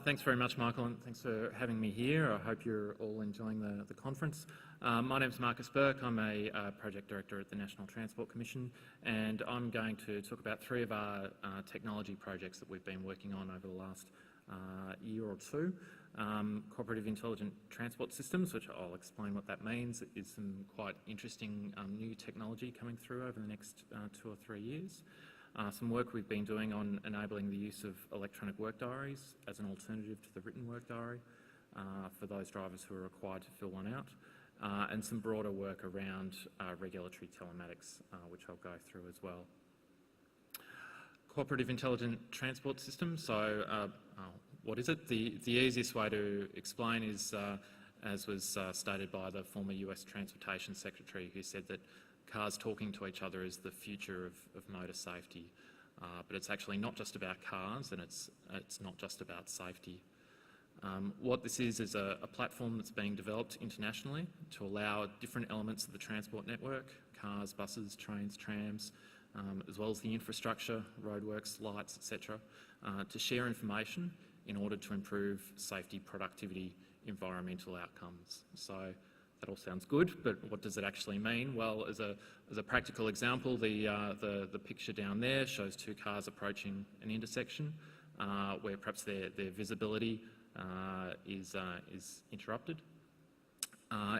Thanks very much, Michael, and thanks for having me here. I hope you're all enjoying the conference. My name's Marcus Burke. I'm a Project Director at the National Transport Commission, and I'm going to talk about three of our technology projects that we've been working on over the last year or two. Cooperative Intelligent Transport Systems, which I'll explain what that means, is some quite interesting new technology coming through over the next 2 or 3 years. Some work we've been doing on enabling the use of electronic work diaries as an alternative to the written work diary for those drivers who are required to fill one out, and some broader work around regulatory telematics, which I'll go through as well. Cooperative Intelligent Transport System. So what is it? The easiest way to explain is, as was stated by the former US Transportation Secretary, who said that cars talking to each other is the future of motor safety. But it's actually not just about cars, and it's not just about safety. What this is a platform that's being developed internationally to allow different elements of the transport network, cars, buses, trains, trams, as well as the infrastructure, roadworks, lights, etc., to share information in order to improve safety, productivity, environmental outcomes. So that all sounds good, but what does it actually mean? Well, as a practical example, the picture down there shows two cars approaching an intersection where perhaps their visibility is interrupted.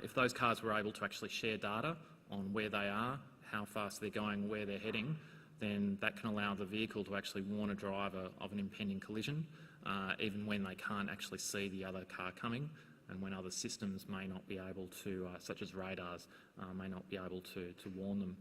If those cars were able to actually share data on where they are, how fast they're going, where they're heading, then that can allow the vehicle to actually warn a driver of an impending collision, even when they can't actually see the other car coming, and when other systems may not be able to, such as radars, may not be able to warn them.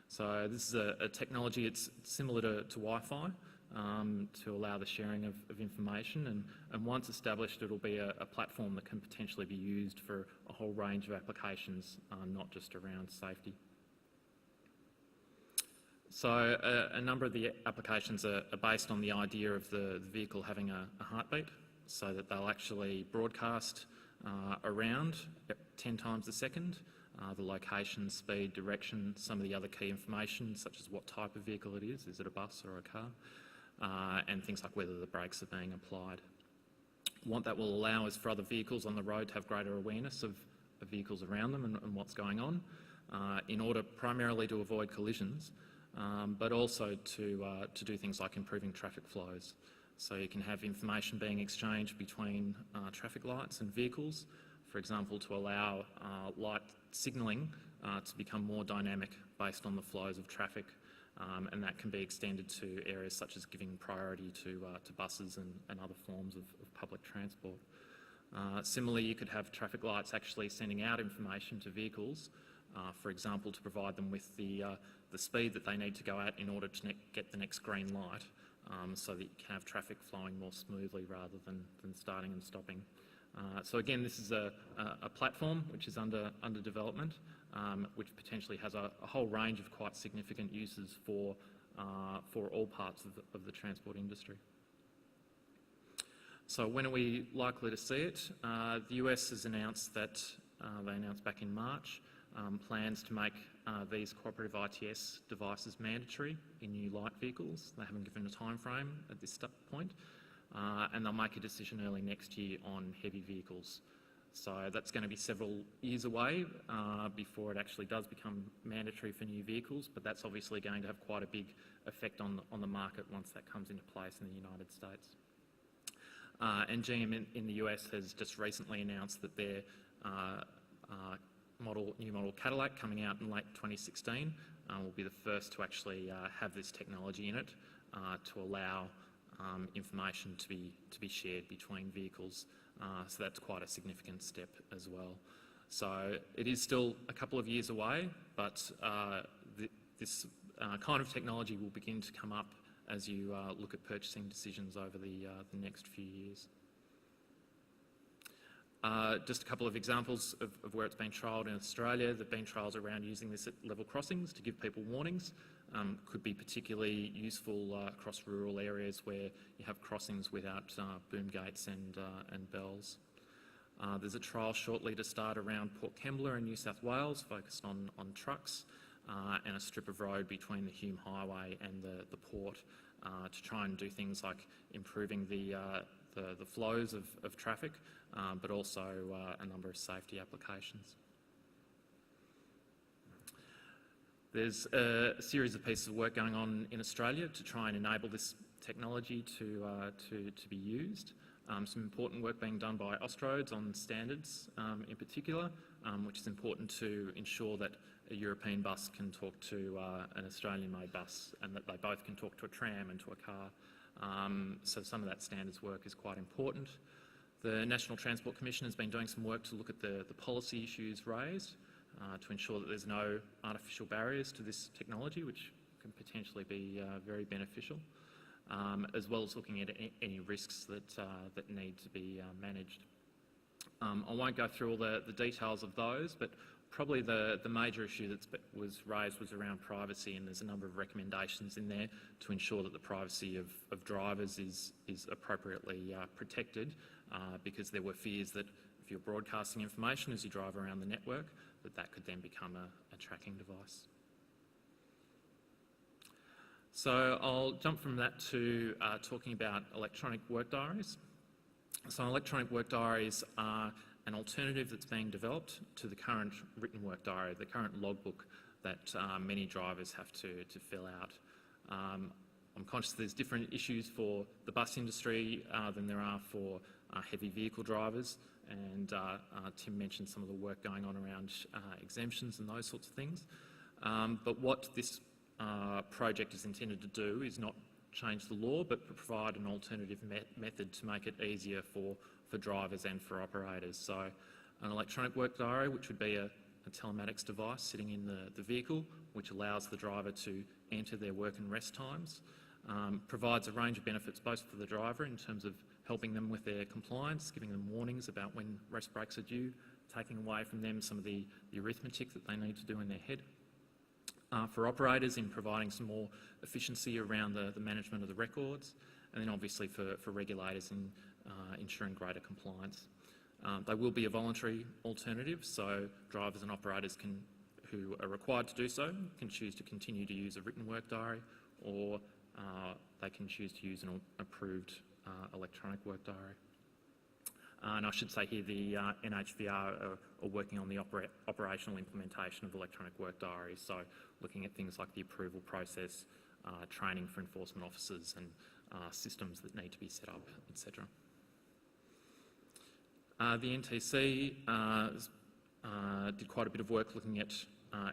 So this is a technology, it's similar to Wi-Fi, to allow the sharing of information, and once established, it'll be a platform that can potentially be used for a whole range of applications, not just around safety. So a number of the applications are based on the idea of the vehicle having a heartbeat, so that they'll actually broadcast around 10 times a second, the location, speed, direction, some of the other key information, such as what type of vehicle it is it a bus or a car, and things like whether the brakes are being applied. What that will allow is for other vehicles on the road to have greater awareness of vehicles around them and what's going on, in order primarily to avoid collisions, but also to do things like improving traffic flows. So you can have information being exchanged between traffic lights and vehicles, for example, to allow light signalling to become more dynamic based on the flows of traffic, and that can be extended to areas such as giving priority to buses and other forms of public transport. Similarly, you could have traffic lights actually sending out information to vehicles, for example, to provide them with the speed that they need to go at in order to get the next green light, so that you can have traffic flowing more smoothly rather than starting and stopping. So again, this is a platform which is under development, which potentially has a whole range of quite significant uses for all parts of the transport industry. So when are we likely to see it? The US has announced that, they announced back in March, plans to make these cooperative ITS devices mandatory in new light vehicles. They haven't given a time frame at this point, and they'll make a decision early next year on heavy vehicles. So that's going to be several years away before it actually does become mandatory for new vehicles, but that's obviously going to have quite a big effect on the market once that comes into place in the United States. And GM in the US has just recently announced that their new model Cadillac, coming out in late 2016, will be the first to actually have this technology in it to allow information to be shared between vehicles. So that's quite a significant step as well. So it is still a couple of years away, but this kind of technology will begin to come up as you look at purchasing decisions over the next few years. Just a couple of examples of where it's been trialled in Australia. There have been trials around using this at level crossings to give people warnings. Could be particularly useful across rural areas where you have crossings without boom gates and bells. There's a trial shortly to start around Port Kembla in New South Wales, focused on trucks, and a strip of road between the Hume Highway and the port, to try and do things like improving the the flows of traffic, but also a number of safety applications. There's a series of pieces of work going on in Australia to try and enable this technology to be used. Some important work being done by Austroads on standards in particular, which is important to ensure that a European bus can talk to an Australian-made bus and that they both can talk to a tram and to a car. So some of that standards work is quite important. The National Transport Commission has been doing some work to look at the policy issues raised to ensure that there's no artificial barriers to this technology, which can potentially be very beneficial, as well as looking at any risks that need to be managed. I won't go through all the details of those, but probably the major issue that was raised was around privacy, and there's a number of recommendations in there to ensure that the privacy of drivers is appropriately protected, because there were fears that if you're broadcasting information as you drive around the network, that could then become a tracking device. So I'll jump from that to talking about electronic work diaries. So electronic work diaries are an alternative that's being developed to the current written work diary, the current logbook that many drivers have to fill out. I'm conscious there's different issues for the bus industry than there are for heavy vehicle drivers, and Tim mentioned some of the work going on around exemptions and those sorts of things. But what this project is intended to do is not change the law, but provide an alternative method to make it easier for drivers and for operators. So an electronic work diary, which would be a telematics device sitting in the vehicle, which allows the driver to enter their work and rest times, provides a range of benefits both for the driver in terms of helping them with their compliance, giving them warnings about when rest breaks are due, taking away from them some of the arithmetic that they need to do in their head. For operators, in providing some more efficiency around the management of the records, and then obviously for regulators in ensuring greater compliance. They will be a voluntary alternative, so drivers and operators who are required to do so can choose to continue to use a written work diary, or they can choose to use an approved electronic work diary. And I should say here the NHVR are working on the operational implementation of electronic work diaries, so looking at things like the approval process, training for enforcement officers and systems that need to be set up, etc. The NTC did quite a bit of work looking at,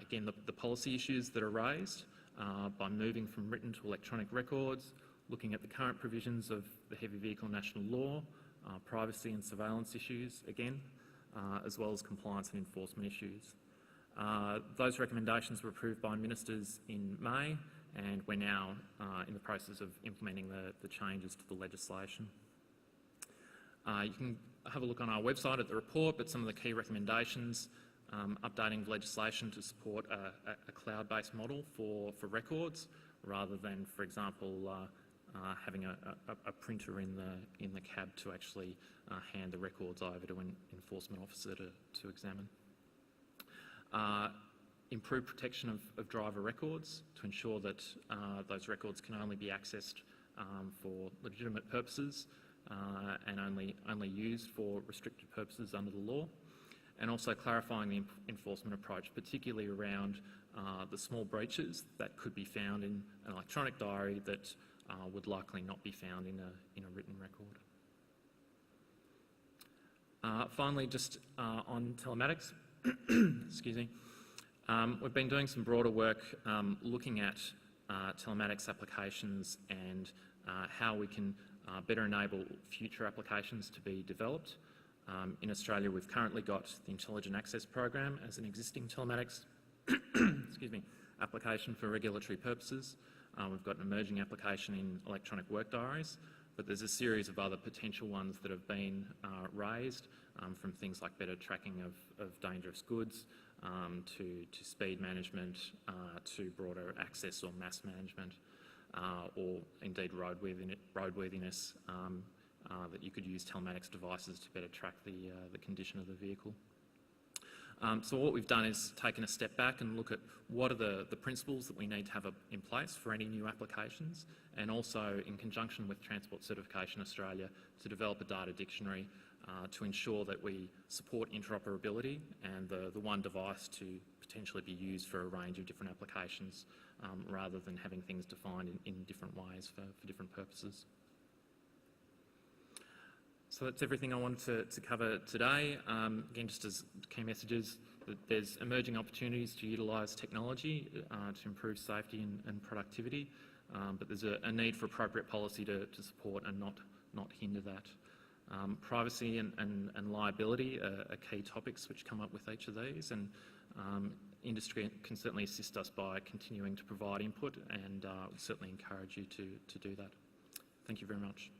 again, the policy issues that are raised by moving from written to electronic records, looking at the current provisions of the Heavy Vehicle National Law, privacy and surveillance issues, again, as well as compliance and enforcement issues. Those recommendations were approved by ministers in May, and we're now in the process of implementing the changes to the legislation. You can have a look on our website at the report, but some of the key recommendations, updating legislation to support a cloud-based model for records, rather than, for example, having a printer in the cab to actually hand the records over to an enforcement officer to examine. Improve protection of driver records to ensure that those records can only be accessed for legitimate purposes and only used for restricted purposes under the law, and also clarifying the enforcement approach, particularly around the small breaches that could be found in an electronic diary that would likely not be found in a written record. Finally, just on telematics, excuse me, we've been doing some broader work looking at telematics applications and how we can better enable future applications to be developed. In Australia, we've currently got the Intelligent Access Program as an existing telematics excuse me, application for regulatory purposes. We've got an emerging application in electronic work diaries, but there's a series of other potential ones that have been raised, from things like better tracking of dangerous goods, to speed management, to broader access or mass management, or indeed roadworthiness, that you could use telematics devices to better track the condition of the vehicle. So what we've done is taken a step back and look at what are the principles that we need to have in place for any new applications, and also in conjunction with Transport Certification Australia to develop a data dictionary to ensure that we support interoperability and the one device to potentially be used for a range of different applications rather than having things defined in different ways for different purposes. So that's everything I wanted to cover today. Again, just as key messages, that there's emerging opportunities to utilise technology to improve safety and productivity, but there's a need for appropriate policy to support and not hinder that. Privacy and liability are key topics which come up with each of these, and industry can certainly assist us by continuing to provide input, and certainly encourage you to do that. Thank you very much.